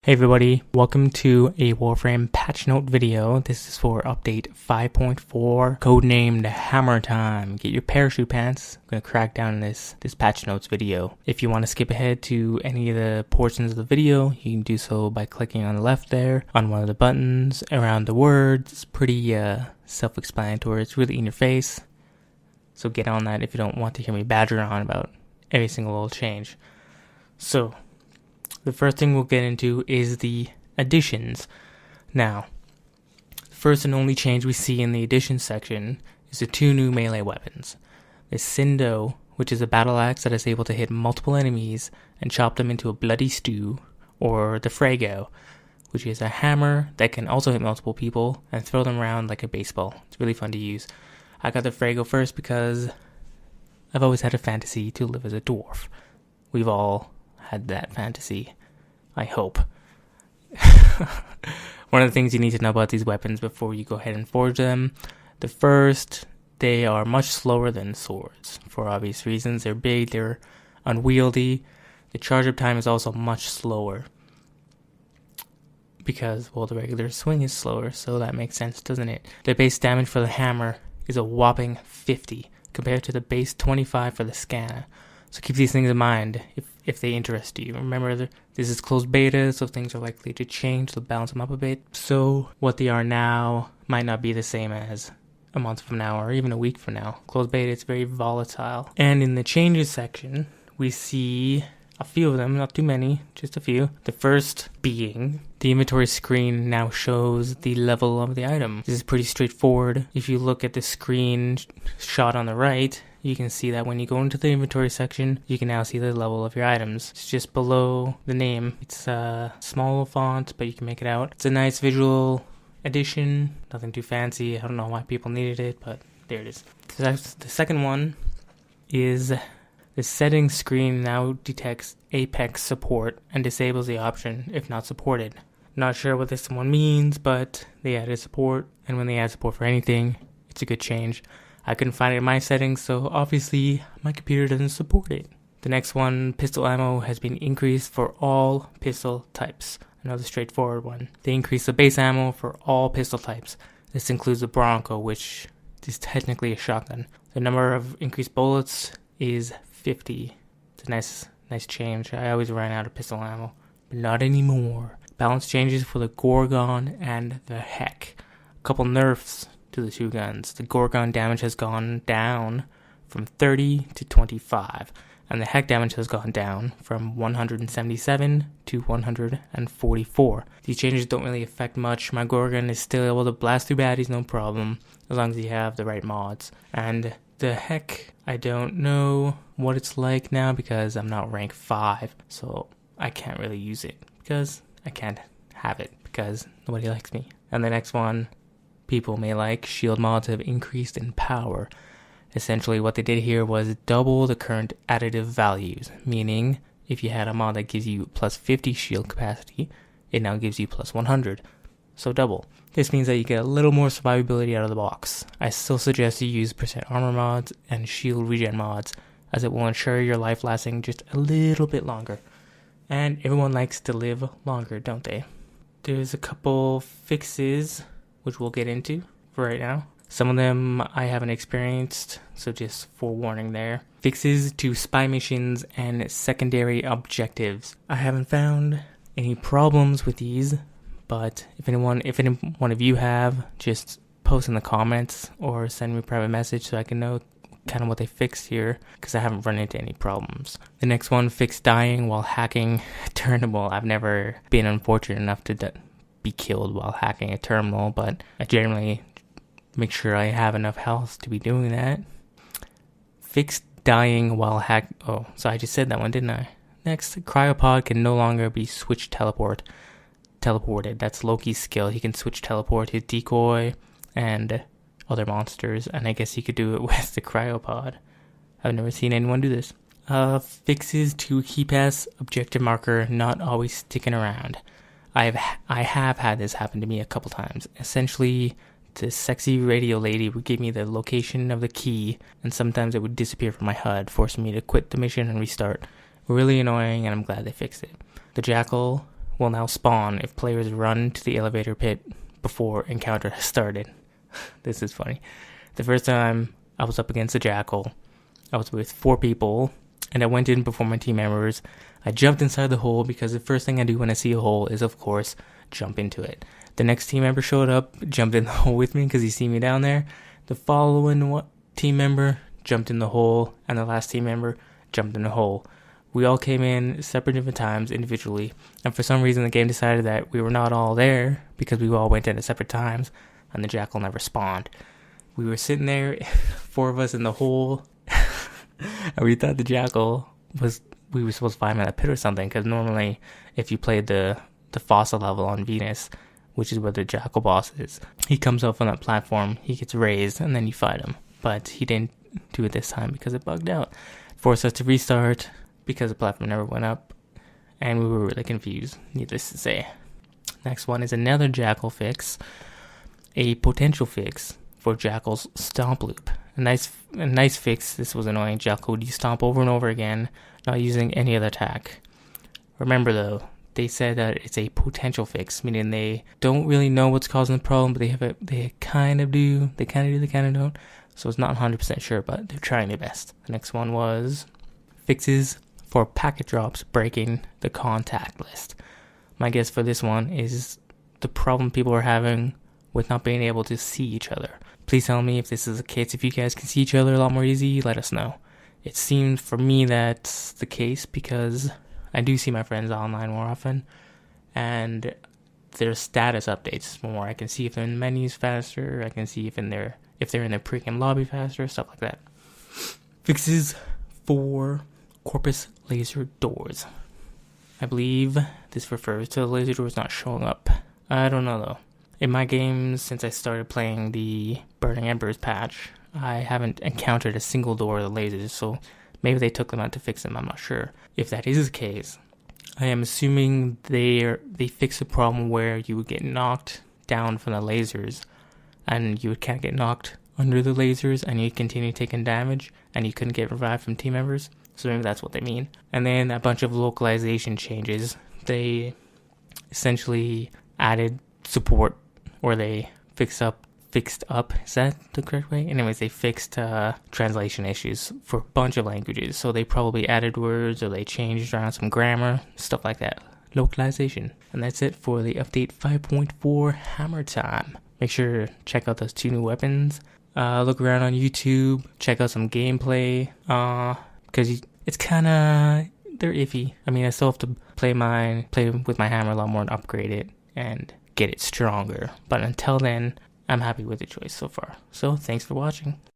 Hey everybody, welcome to a Warframe patch note video. This is for update 5.4, codenamed Hammer Time. Get your parachute pants. I'm going to crack down this patch notes video. If you want to skip ahead to any of the portions of the video, you can do so by clicking on the left there, on one of the buttons, around the words. It's pretty self-explanatory. It's really in your face. So get on that if you don't want to hear me badger on about every single little change. So, the first thing we'll get into is the additions. Now, the first and only change we see in the additions section is the two new melee weapons. The Sindo, which is a battle axe that is able to hit multiple enemies and chop them into a bloody stew, or the Frago, which is a hammer that can also hit multiple people and throw them around like a baseball. It's really fun to use. I got the Frago first because I've always had a fantasy to live as a dwarf. We've all had that fantasy, I hope. One of the things you need to know about these weapons before you go ahead and forge them. The first, they are much slower than swords for obvious reasons. They're big, they're unwieldy. The charge up time is also much slower because, well, the regular swing is slower, so that makes sense, doesn't it? The base damage for the hammer is a whopping 50 compared to the base 25 for the scanner. So keep these things in mind if they interest you. Remember, this is closed beta, so things are likely to change. They'll balance them up a bit. So what they are now might not be the same as a month from now or even a week from now. Closed beta is very volatile. And in the changes section, we see a few of them, not too many, just a few. The first being the inventory screen now shows the level of the item. This is pretty straightforward. If you look at the screen shot on the right, you can see that when you go into the inventory section, you can now see the level of your items. It's just below the name. It's a small font, but you can make it out. It's a nice visual addition. Nothing too fancy. I don't know why people needed it, but there it is. The second one is the settings screen now detects Apex support and disables the option if not supported. Not sure what this one means, but they added support, and when they add support for anything, it's a good change. I couldn't find it in my settings, so obviously my computer doesn't support it. The next one, pistol ammo, has been increased for all pistol types. Another straightforward one. They increased the base ammo for all pistol types. This includes the Bronco, which is technically a shotgun. The number of increased bullets is 50. It's a nice change. I always ran out of pistol ammo, but not anymore. Balance changes for the Gorgon and the Heck. A couple nerfs to the two guns. The Gorgon damage has gone down from 30 to 25, and the Heck damage has gone down from 177 to 144. These changes don't really affect much. My Gorgon is still able to blast through baddies, no problem, as long as you have the right mods. And the Heck, I don't know what it's like now because I'm not rank 5, so I can't really use it because I can't have it because nobody likes me. And the next one, people may like, shield mods have increased in power. Essentially what they did here was double the current additive values, meaning if you had a mod that gives you plus 50 shield capacity, it now gives you plus 100. So double. This means that you get a little more survivability out of the box. I still suggest you use percent armor mods and shield regen mods, as it will ensure your life lasting just a little bit longer. And everyone likes to live longer, don't they? There's a couple fixes which we'll get into for right now. Some of them I haven't experienced, so just forewarning there. Fixes to spy missions and secondary objectives. I haven't found any problems with these, but if any one of you have, just post in the comments or send me a private message so I can know kind of what they fixed here, because I haven't run into any problems. The next one, fix dying while hacking a terminal. I've never been unfortunate enough to be killed while hacking a terminal, but I generally make sure I have enough health to be doing that. Fix dying while oh, so I just said that one, didn't I? Next, cryopod can no longer be teleported. That's Loki's skill. He can switch teleport his decoy and other monsters, and I guess he could do it with the cryopod. I've never seen anyone do this. Fixes to key pass objective marker not always sticking around. I have had this happen to me a couple times. Essentially, the sexy radio lady would give me the location of the key, and sometimes it would disappear from my HUD, forcing me to quit the mission and restart. Really annoying, and I'm glad they fixed it. The Jackal will now spawn if players run to the elevator pit before encounter has started. This is funny. The first time I was up against a jackal, I was with 4 people, and I went in before my team members. I jumped inside the hole because the first thing I do when I see a hole is, of course, jump into it. The next team member showed up, jumped in the hole with me because he see me down there. The following team member jumped in the hole, and the last team member jumped in the hole. We all came in separate different times individually, and for some reason the game decided that we were not all there because we all went in at separate times, and the jackal never spawned. We were sitting there, 4 of us in the hole, and we thought the jackal we were supposed to find him in a pit or something, because normally if you played the fossil level on Venus, which is where the jackal boss is, he comes up on that platform, he gets raised, and then you fight him. But he didn't do it this time because it bugged out. Forced us to restart because the platform never went up, and we were really confused, needless to say. Next one is another jackal fix, a potential fix for jackal's stomp loop. A nice fix. This was annoying. Jackal would stomp over and over again, not using any other attack. Remember though, they said that it's a potential fix, meaning they don't really know what's causing the problem, but they kind of do. They kind of don't. So it's not 100% sure, but they're trying their best. The next one was fixes for packet drops breaking the contact list. My guess for this one is the problem people are having with not being able to see each other. Please tell me if this is the case. If you guys can see each other a lot more easy, let us know. It seems for me that's the case because I do see my friends online more often, and their status updates more. I can see if they're in the menus faster. I can see if they're in their pre-game lobby faster, stuff like that. Fixes for corpus laser doors. I believe this refers to the laser doors not showing up. I don't know though. In my games, since I started playing the Burning Embers patch, I haven't encountered a single door with lasers, so maybe they took them out to fix them, I'm not sure. If that is the case, I am assuming they fixed a problem where you would get knocked down from the lasers, and you would kind of get knocked under the lasers, and you'd continue taking damage, and you couldn't get revived from team members. So maybe that's what they mean. And then a bunch of localization changes. They essentially added support, or they fixed up, is that the correct way? Anyways, they fixed translation issues for a bunch of languages. So they probably added words, or they changed around some grammar, stuff like that. Localization. And that's it for the update 5.4 Hammer Time. Make sure to check out those 2 new weapons. Look around on YouTube, check out some gameplay, because it's kind of, they're iffy. I mean, I still have to play with my hammer a lot more and upgrade it and get it stronger. But until then, I'm happy with the choice so far. So thanks for watching.